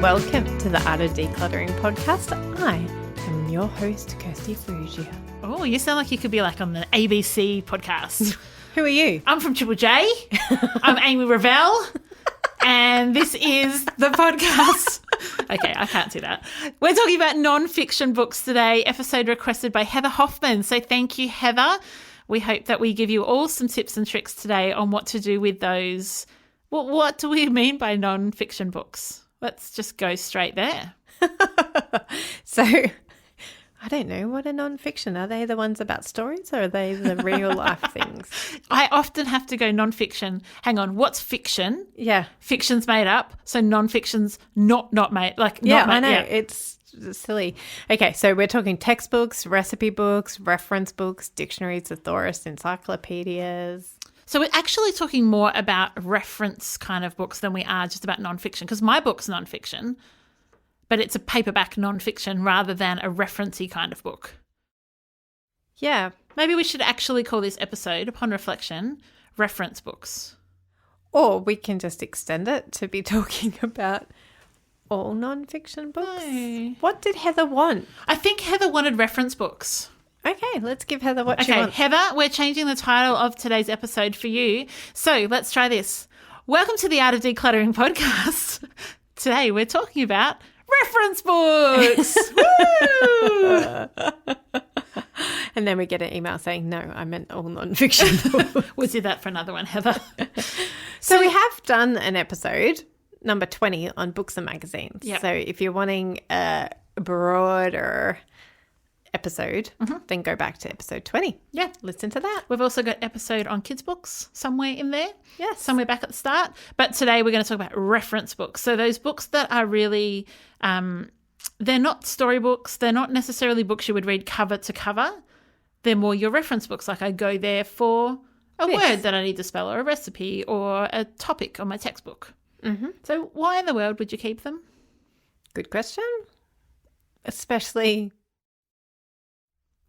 Welcome to the Art of Decluttering podcast. I am your host, Kirsty Ferrugia. Oh, you sound like you could be like on the ABC podcast. Who are you? I'm from Triple J. I'm Amy Revell. And this is the podcast. Okay, I can't do that. We're talking about non-fiction books today, episode requested by Heather Hoffman. So thank you, Heather. We hope that we give you all some tips and tricks today on what to do with those. What do we mean by non-fiction books? Let's just go straight there. So, I don't know. What are non-fiction? Are they the ones about stories or are they the real life things? I often have to go non-fiction. Hang on, what's fiction? Yeah. Fiction's made up, so non-fiction's not made. I know. Yeah. It's silly. Okay, so we're talking textbooks, recipe books, reference books, dictionaries, thesaurus, encyclopaedias. So we're actually talking more about reference kind of books than we are just about non-fiction, because my book's non-fiction, but it's a paperback non-fiction rather than a referencey kind of book. Yeah. Maybe we should actually call this episode, upon reflection, reference books. Or we can just extend it to be talking about all non-fiction books. No. What did Heather want? I think Heather wanted reference books. Okay, let's give Heather what she wants. Heather, we're changing the title of today's episode for you. So let's try this. Welcome to the Art of Decluttering podcast. Today we're talking about reference books. Woo! And then we get an email saying, no, I meant all non-fiction books. We'll do that for another one, Heather. So we have done an episode, number 20, on books and magazines. Yep. So if you're wanting a broader episode, then go back to episode 20. Yeah. Listen to that. We've also got episode on kids' books somewhere in there. Yes. Somewhere back at the start. But today we're going to talk about reference books. So those books that are really, they're not storybooks. They're not necessarily books you would read cover to cover. They're more your reference books. Like I go there for a word that I need to spell or a recipe or a topic on my textbook. Mm-hmm. So why in the world would you keep them? Good question. Especially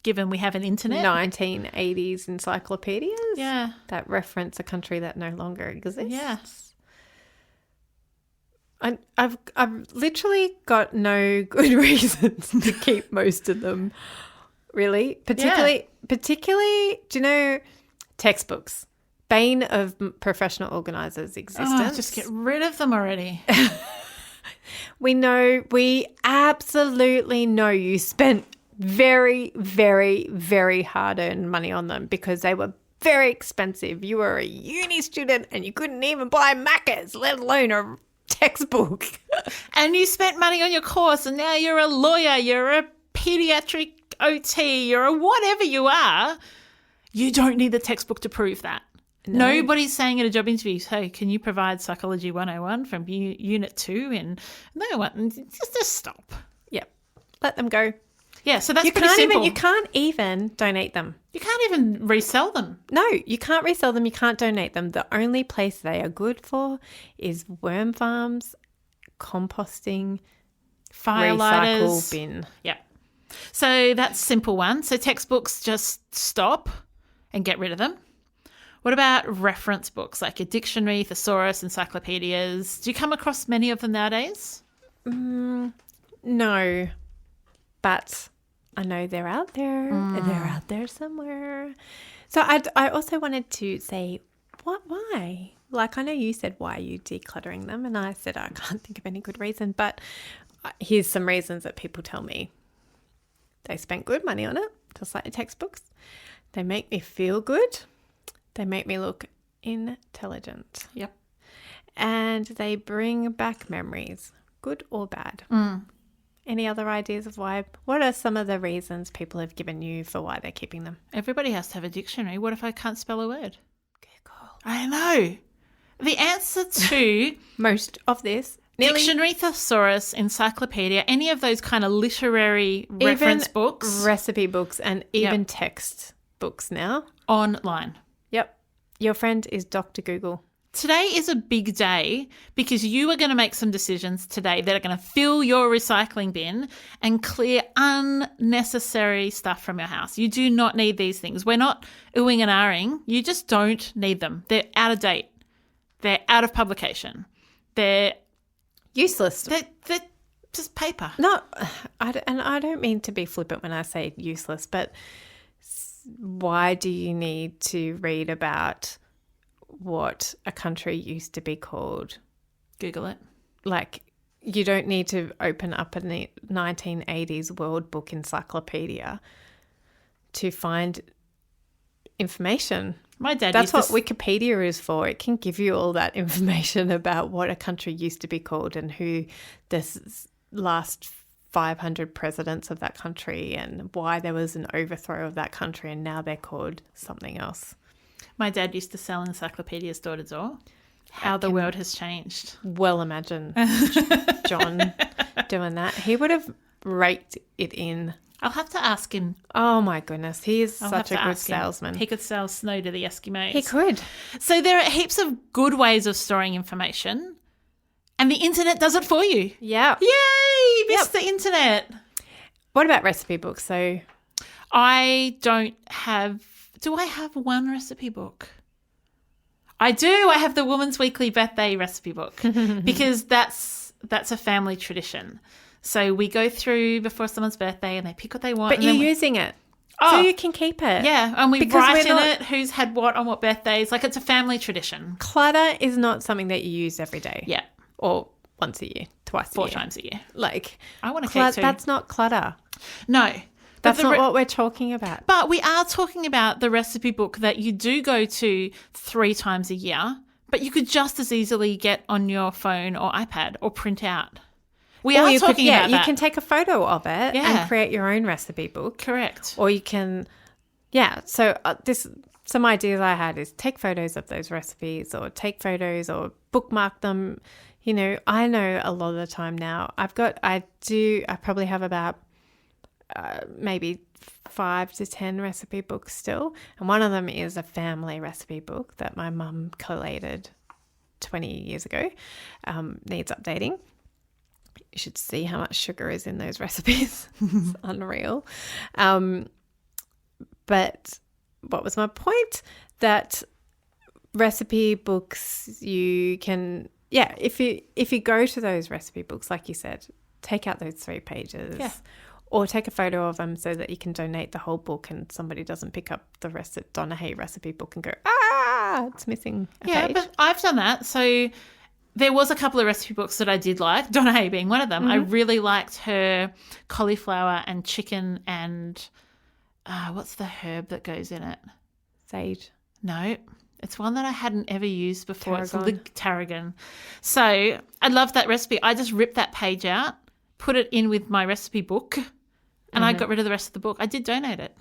given we have an internet. 1980s encyclopedias. Yeah. That reference a country that no longer exists. Yes. I've literally got no good reasons to keep most of them, really. Particularly, do you know, textbooks, bane of professional organisers' existence. Oh, just get rid of them already. We absolutely know you spent very, very, very hard-earned money on them because they were very expensive. You were a uni student and you couldn't even buy Maccas, let alone a textbook. And you spent money on your course and now you're a lawyer, you're a pediatric OT, you're a whatever you are. You don't need the textbook to prove that. No. Nobody's saying in a job interview, hey, can you provide Psychology 101 from Unit 2? And no one, just stop. Yep. Let them go. Yeah, so that's pretty simple. You can't even donate them. You can't even resell them. No, you can't resell them. You can't donate them. The only place they are good for is worm farms, composting, fire lighters. Recycle bin. Yeah. So that's simple one. So textbooks, just stop and get rid of them. What about reference books like a dictionary, thesaurus, encyclopaedias? Do you come across many of them nowadays? No, but I know they're out there. They're out there somewhere. So I also wanted to say, why? Like I know you said, why are you decluttering them? And I said, I can't think of any good reason, but here's some reasons that people tell me. They spent good money on it, just like the textbooks. They make me feel good. They make me look intelligent. Yep. And they bring back memories, good or bad. Any other ideas of why? What are some of the reasons people have given you for why they're keeping them? Everybody has to have a dictionary. What if I can't spell a word? Google. I know. The answer to most of this. Dictionary, thesaurus, encyclopedia, any of those kind of literary reference books. Recipe books and even text books now. Online. Yep. Your friend is Dr. Google. Today is a big day because you are going to make some decisions today that are going to fill your recycling bin and clear unnecessary stuff from your house. You do not need these things. We're not oohing and ahhing. You just don't need them. They're out of date. They're out of publication. They're Useless. They're just paper. No, I don't mean to be flippant when I say useless, but why do you need to read about what a country used to be called? Google it. Like, you don't need to open up a 1980s World Book Encyclopedia to find information. My dad That's what Wikipedia is for. It can give you all that information about what a country used to be called and who the last 500 presidents of that country and why there was an overthrow of that country and now they're called something else. My dad used to sell encyclopedias door to door. How the world has changed. Well, imagine John doing that. He would have raked it in. I'll have to ask him. Oh, my goodness. He is such a good salesman. He could sell snow to the Eskimos. He could. So there are heaps of good ways of storing information, and the internet does it for you. Yeah. Yay! Missed the internet. What about recipe books? So I don't have... Do I have one recipe book? I do. I have the Woman's Weekly Birthday recipe book because that's a family tradition. So we go through before someone's birthday and they pick what they want. But you're using it. Oh, so you can keep it. Yeah, and we write in it who's had what on what birthdays. Like, it's a family tradition. Clutter is not something that you use every day. Yeah. Or once a year, twice a year. 4 times a year. Like, I want a cake too. That's not clutter. No. That's not what we're talking about. But we are talking about the recipe book that you do go to 3 times a year, but you could just as easily get on your phone or iPad or print out. We are talking about that. You can take a photo of it and create your own recipe book. Correct. Or you can, so some ideas I had is take photos of those recipes or take photos or bookmark them. You know, I know a lot of the time now I probably have about maybe 5 to 10 recipe books still. And one of them is a family recipe book that my mum collated 20 years ago. Needs updating. You should see how much sugar is in those recipes. It's unreal. But what was my point? That recipe books, you can, if you go to those recipe books, like you said, take out those 3 pages. Yeah. Or take a photo of them so that you can donate the whole book and somebody doesn't pick up the Donahue recipe book and go, it's missing a page. Yeah, but I've done that. So there was a couple of recipe books that I did like, Donahue being one of them. Mm-hmm. I really liked her cauliflower and chicken and what's the herb that goes in it? Sage. No, it's one that I hadn't ever used before. Tarragon. It's the tarragon. So I love that recipe. I just ripped that page out, put it in with my recipe book, and I got rid of the rest of the book. I did donate it.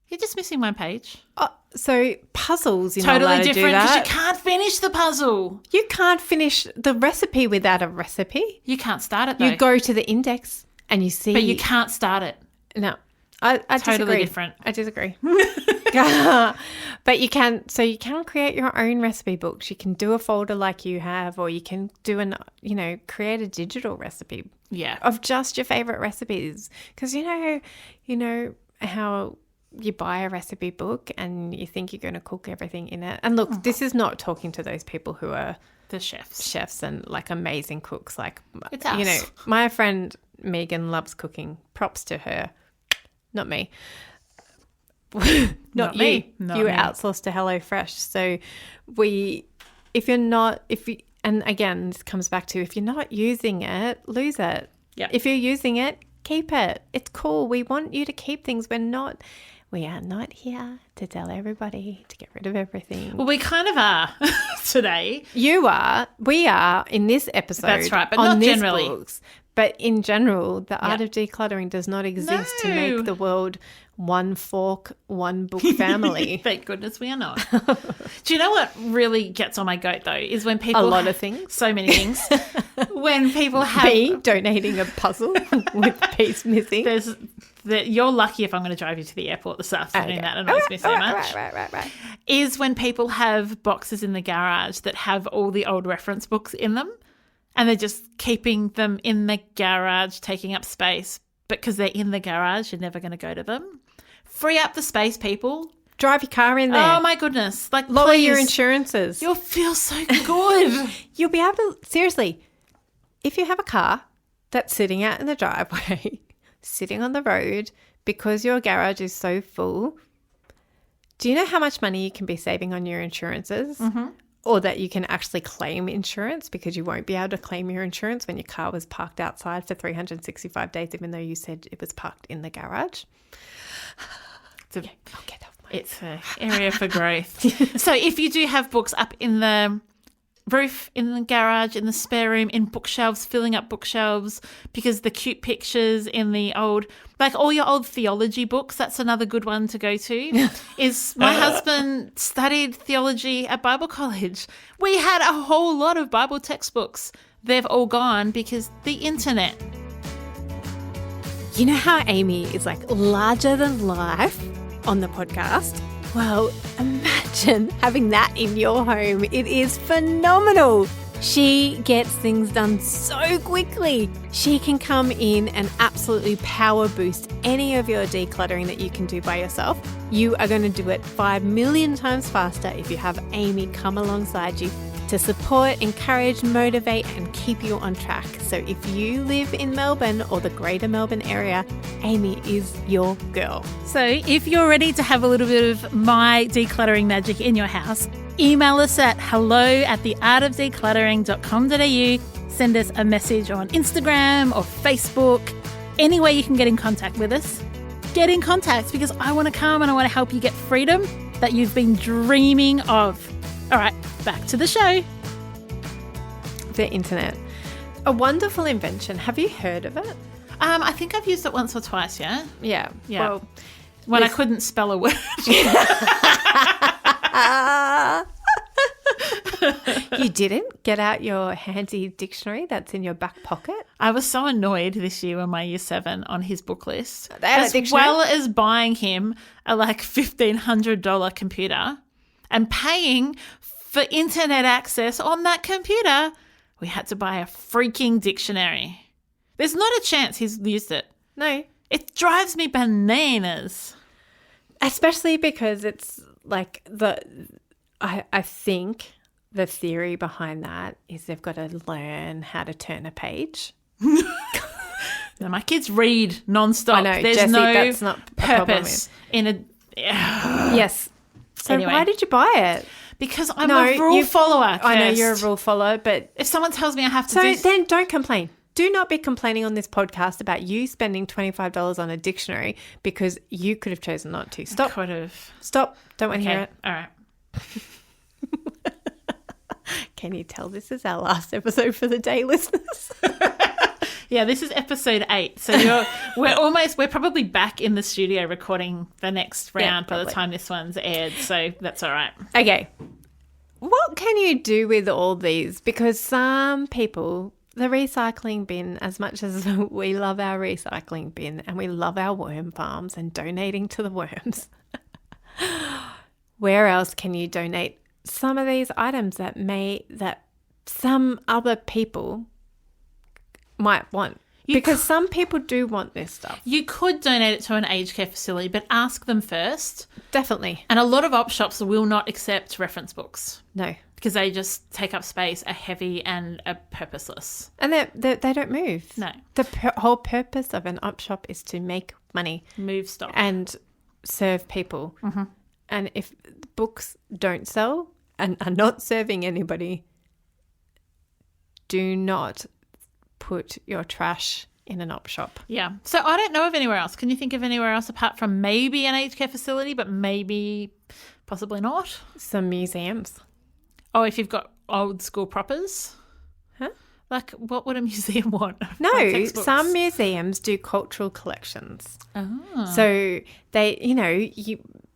You're just missing one page. Oh, so puzzles, you're totally not allowed to different do that. because you can't finish the puzzle. You can't finish the recipe without a recipe. You can't start it though. You go to the index and you see. But you can't start it. No, I totally disagree. Different. I disagree. But you can create your own recipe books. You can do a folder like you have, or you can do create a digital recipe. Yeah. Of just your favorite recipes. Because you know how you buy a recipe book and you think you're going to cook everything in it. And look, this is not talking to those people who are the chefs and like amazing cooks. Like, it's us. My friend Megan loves cooking. Props to her. Not me. Not you. Not you were me. outsourced to HelloFresh. So and again, this comes back to if you're not using it, lose it. Yeah. If you're using it, keep it. It's cool. We want you to keep things. We are not here to tell everybody to get rid of everything. Well, we kind of are today. You are. We are in this episode. That's right, but on not generally. Books. But in general, the art of decluttering does not exist to make the world one fork, one book family. Thank goodness we are not. Do you know what really gets on my goat, though, is when people... A lot of things. So many things. When people have... Me donating a puzzle with a piece missing. You're lucky if I'm going to drive you to the airport this afternoon. Okay. That annoys me so much. Right. Is when people have boxes in the garage that have all the old reference books in them. And they're just keeping them in the garage, taking up space. But because they're in the garage, you're never going to go to them. Free up the space, people. Drive your car in there. Oh, my goodness. Like, lower please. your insurances. You'll feel so good. You'll be able to, seriously, if you have a car that's sitting out in the driveway, sitting on the road because your garage is so full, do you know how much money you can be saving on your insurances? Mm-hmm. Or that you can actually claim insurance, because you won't be able to claim your insurance when your car was parked outside for 365 days, even though you said it was parked in the garage. I'll get off my... It's an area for growth. So if you do have books up in the roof, in the garage, in the spare room, in bookshelves, filling up bookshelves, because the cute pictures in the old, like all your old theology books, that's another good one to go to. Is my husband studied theology at Bible college. We had a whole lot of Bible textbooks. They've all gone because the internet. You know how Amy is like larger than life on the podcast? Well, imagine having that in your home. It is phenomenal. She gets things done so quickly. She can come in and absolutely power boost any of your decluttering that you can do by yourself. You are going to do it 5 million times faster if you have Amy come alongside you to support, encourage, motivate, and keep you on track. So if you live in Melbourne or the greater Melbourne area, Amy is your girl. So if you're ready to have a little bit of my decluttering magic in your house, email us at hello@theartofdecluttering.com.au. Send us a message on Instagram or Facebook. Any way you can get in contact with us, get in contact, because I want to come and I want to help you get freedom that you've been dreaming of. All right, back to the show. The internet. A wonderful invention. Have you heard of it? I think I've used it once or twice, yeah? Yeah. Well, when I couldn't spell a word. You didn't get out your handy dictionary that's in your back pocket? I was so annoyed this year when my year 7 on his book list, They had a as dictionary? well as buying him a like $1,500 computer and paying for internet access on that computer. We had to buy a freaking dictionary. There's not a chance he's used it. No. It drives me bananas. Especially because it's like I think the theory behind that is they've got to learn how to turn a page. No, my kids read nonstop. I know, There's Jessie, no that's not a problem purpose in a... Yes. So Anyway. why did you buy it? Because I'm a rule follower. I know Kirst. you're a rule follower, but... If someone tells me I have to So then don't complain. Do not be complaining on this podcast about you spending $25 on a dictionary because you could have chosen not to. Stop. Could have. Stop. Don't want to hear it. All right. Can you tell this is our last episode for the day, listeners? Yeah, this is episode 8. So we're probably back in the studio recording the next round by the time this one's aired. So that's all right. Okay. What can you do with all these? Because some people, the recycling bin, as much as we love our recycling bin and we love our worm farms and donating to the worms, where else can you donate some of these items that some other people might want? Because some people do want this stuff. You could donate it to an aged care facility, but ask them first. Definitely. And a lot of op shops will not accept reference books. No. Because they just take up space, are heavy and are purposeless. And they don't move. No. The whole purpose of an op shop is to make money. Move stock. And serve people. Mm-hmm. And if books don't sell and are not serving anybody, do not put your trash in an op shop. Yeah. So I don't know of anywhere else. Can you think of anywhere else apart from maybe an aged care facility, but maybe possibly not? Some museums. Oh, if you've got old school proppers? Huh? Like, what would a museum want? No, some museums do cultural collections. Oh. So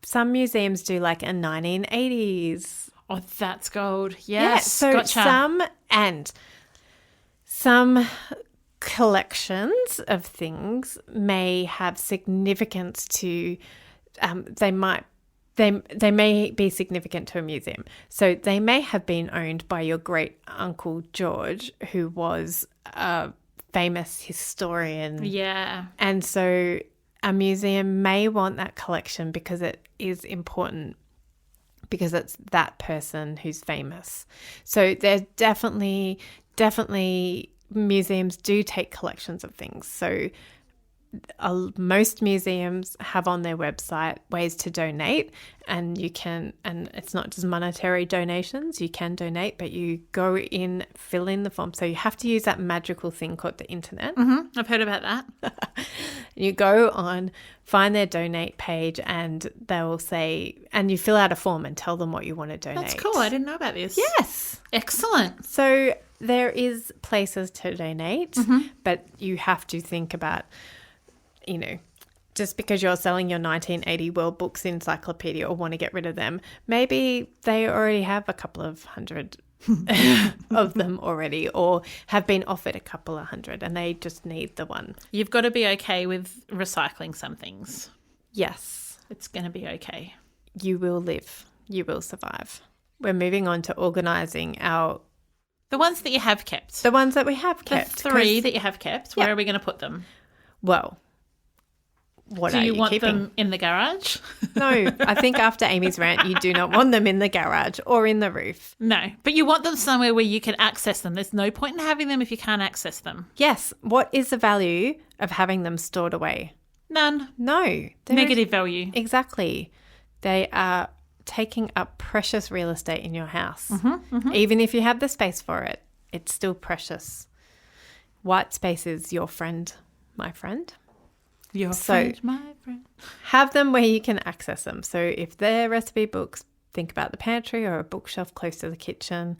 some museums do like a 1980s. Oh, that's gold. Yes. Yeah, so gotcha. some collections of things may have significance to they may be significant to a museum. So they may have been owned by your great uncle George, who was a famous historian. Yeah. And so a museum may want that collection because it is important, because it's that person who's famous. So there's definitely museums do take collections of things. So most museums have on their website ways to donate, and you can, and it's not just monetary donations, you can donate, but you go in, fill in the form. So you have to use that magical thing called the internet. I've heard about that. You go on, find their donate page, and they will say, and you fill out a form and tell them what you want to donate. That's cool. I didn't know about this. Yes. Excellent. So there is places to donate, but you have to think about, you know, just because you're selling your 1980 World Books Encyclopedia or want to get rid of them, maybe they already have a couple of hundred of them already, or have been offered a couple of hundred and they just need the one. You've got to be okay with recycling some things. Yes. It's going to be okay. You will live. You will survive. We're moving on to organising the ones that you have kept. the ones that we have kept. The 3 that you have kept. Where are we going to put them? Well, what Do are you want keeping? them in the garage? No, I think after Amy's rant, you do not want them in the garage or in the roof. No, but you want them somewhere where you can access them. There's no point in having them if you can't access them. Yes. What is the value of having them stored away? None. No. Negative value. Exactly. They are taking up precious real estate in your house. Even if you have the space for it, it's still precious. White space is your friend, my friend. Your So- friend, my friend. Have them where you can access them. So if they're recipe books, think about the pantry or a bookshelf close to the kitchen.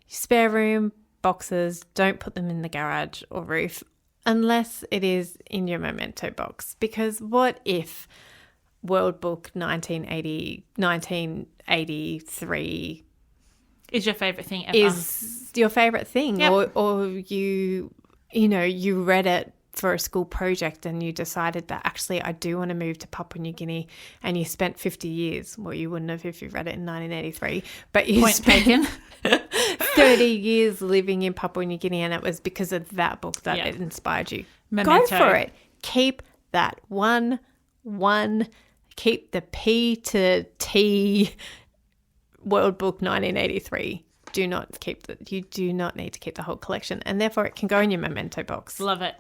Spare room, boxes, don't put them in the garage or roof unless it is in your memento box. Because what if World Book 1983 Is your favourite thing ever. is your favourite thing? Yep. Or you read it for a school project and you decided that actually I do want to move to Papua New Guinea, and you spent 50 years, well, you wouldn't have if you read it in 1983, but you Point taken. 30 years living in Papua New Guinea, and it was because of that book that Yeah. it inspired you. Memento. Go for it. Keep that one, keep the P to T World Book 1983. You do not need to keep the whole collection, and therefore it can go in your memento box. Love it.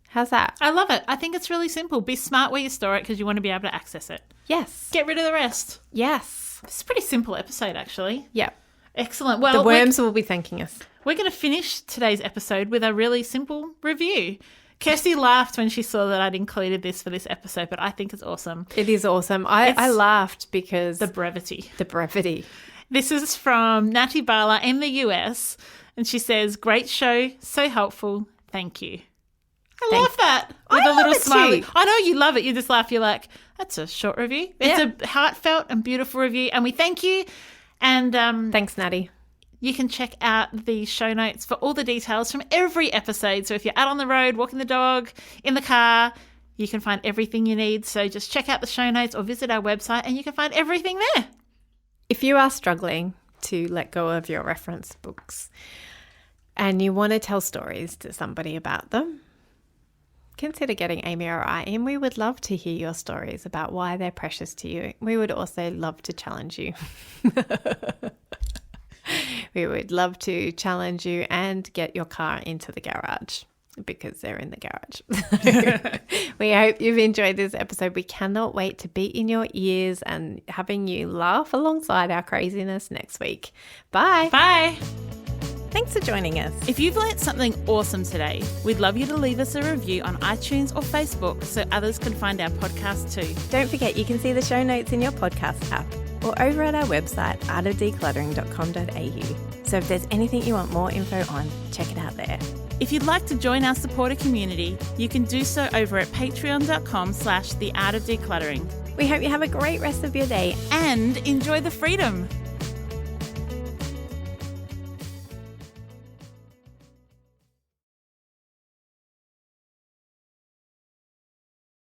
How's that? I love it. I think it's really simple. Be smart where you store it because you want to be able to access it. Yes. Get rid of the rest. Yes. It's a pretty simple episode, actually. Yep. Excellent. Well, The worms will be thanking us. we're going to finish today's episode with a really simple review. Kirsty laughed when she saw that I'd included this for this episode, but I think it's awesome. It is awesome. I laughed because The brevity. the brevity. This is from Nati Balla in the US, and she says, "Great show, so helpful, thank you." I love that. With I a little love it smiley. too. I know you love it. You just laugh. You're like, that's a short review. It's Yeah. a heartfelt and beautiful review, and we thank you. And Thanks, Natty. you can check out the show notes for all the details from every episode. So if you're out on the road, walking the dog, in the car, you can find everything you need. So just check out the show notes or visit our website and you can find everything there. If you are struggling to let go of your reference books and you want to tell stories to somebody about them, consider getting Amy or I in. We would love to hear your stories about why they're precious to you. We would also love to challenge you. We would love to challenge you and get your car into the garage because they're in the garage. We hope you've enjoyed this episode. We cannot wait to be in your ears and having you laugh alongside our craziness next week. Bye. Bye. Thanks for joining us. If you've learnt something awesome today, we'd love you to leave us a review on iTunes or Facebook so others can find our podcast too. Don't forget you can see the show notes in your podcast app or over at our website, artofdecluttering.com.au. So if there's anything you want more info on, check it out there. If you'd like to join our supporter community, you can do so over at patreon.com/theartofdecluttering. We hope you have a great rest of your day. And enjoy the freedom.